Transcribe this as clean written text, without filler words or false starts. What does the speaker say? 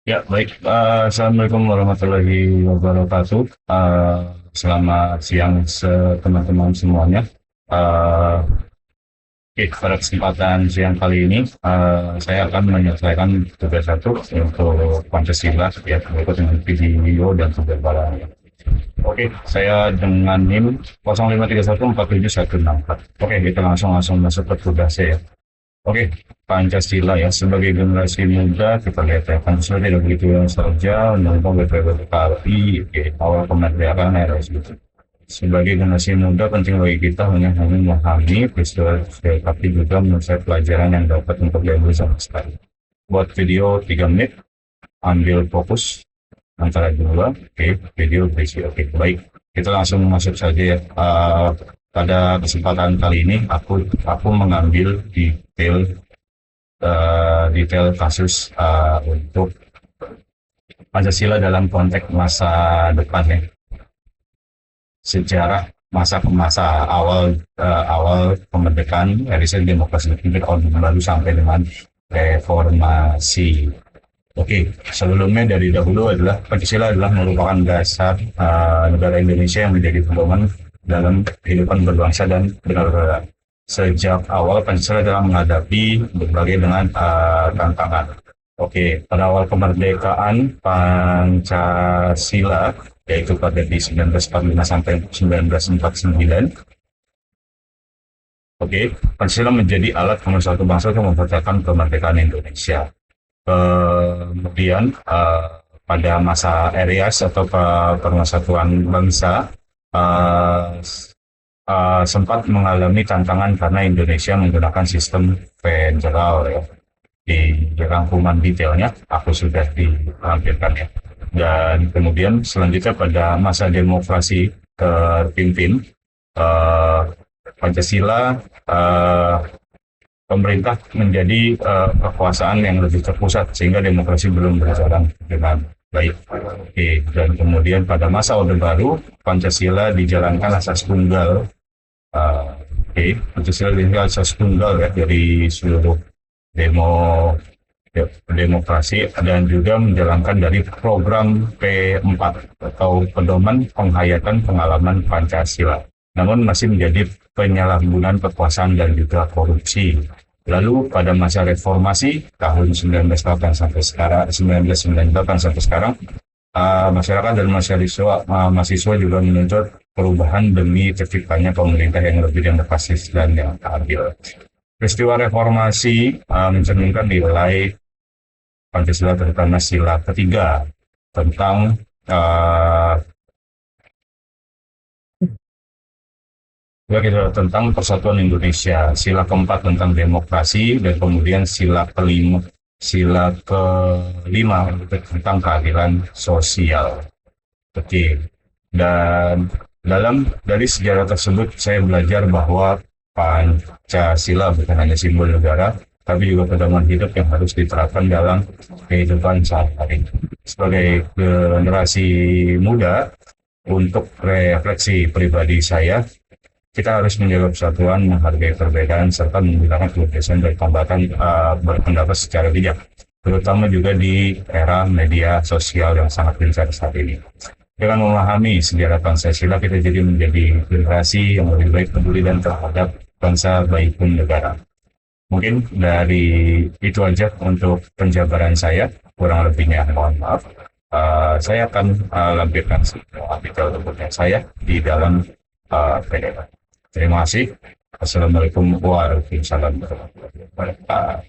Ya, baik. Assalamualaikum warahmatullahi wabarakatuh. Selamat siang teman-teman semuanya. Eh, Oke, pada kesempatan siang kali ini, saya akan menyelesaikan tugas satu untuk Pancasila, ya, berikut dengan video dan sumber barangnya. Oke, saya dengan NIM 05314716. Oke, kita langsung masuk ke tugasnya ya. Oke, Pancasila ya sebagai generasi muda kita lihat ya Pancasila tidak begitu saja menumpang beberapa kali awal kemerdekaan era itu. Sebagai generasi muda penting bagi kita hanya memahami peristiwa tapi juga menyelesaikan pelajaran yang dapat untuk diambil sama sekali. Buat video 3 menit, ambil fokus antara dua, oke, video berisi, oke, baik. Kita langsung masuk saja ya. Pada kesempatan kali ini aku mengambil detail kasus untuk Pancasila dalam konteks masa depan ya. Sejarah masa awal kemerdekaan Indonesia demokrasi republik Orde Baru sampai dengan reformasi. Oke, sebelumnya dari dahulu adalah Pancasila adalah merupakan dasar negara Indonesia yang menjadi pedoman dalam kehidupan berbangsa dan bernegara. Sejak awal Pancasila dalam menghadapi berbagai dengan tantangan. Oke, pada awal kemerdekaan Pancasila yaitu pada di 1945 sampai 1949. Oke, Pancasila menjadi alat pemersatu bangsa untuk mempertahankan kemerdekaan Indonesia. Kemudian pada masa Erias atau pemersatuan bangsa uh, sempat mengalami tantangan karena Indonesia menggunakan sistem federal ya. Di rangkuman detailnya aku sudah ditampilkan ya. Dan kemudian selanjutnya pada masa demokrasi terpimpin Pancasila pemerintah menjadi kekuasaan yang lebih terpusat sehingga demokrasi belum berjalan dengan baik. Oke, dan kemudian pada masa Orde Baru Pancasila dijalankan asas tunggal. Pancasila dijalankan asas tunggal ya dari seluruh demo demokrasi dan juga menjalankan dari program P4 atau pedoman penghayatan pengalaman Pancasila. Namun masih menjadi penyalahgunaan kekuasaan dan juga korupsi. Lalu pada masa reformasi tahun 1998 sampai sekarang, 1998 sampai sekarang, masyarakat dan mahasiswa juga menuntut perubahan demi terciptanya pemerintah yang lebih demokratis dan yang adil. Peristiwa reformasi mencerminkan nilai Pancasila terutama sila ketiga tentang tentang persatuan Indonesia, sila keempat tentang demokrasi, dan kemudian sila kelima tentang keadilan sosial. Oke, dan dari sejarah tersebut saya belajar bahwa Pancasila bukan hanya simbol negara, tapi juga pedoman hidup yang harus diterapkan dalam kehidupan sehari-hari. Sebagai generasi muda, untuk refleksi pribadi saya, kita harus menjaga persatuan, menghargai perbedaan, serta menggunakan kebebasan berpendapat secara bijak, terutama juga di era media sosial yang sangat gencar saat ini. Dengan memahami sejarah Pancasila, kita jadi menjadi generasi yang lebih baik, peduli dan terhadap bangsa baik pun negara. Mungkin dari itu aja untuk penjabaran saya, kurang lebihnya mohon maaf. Saya akan lampirkan detail dokumen saya di dalam PDF. Terima kasih. Assalamualaikum warahmatullahi wabarakatuh.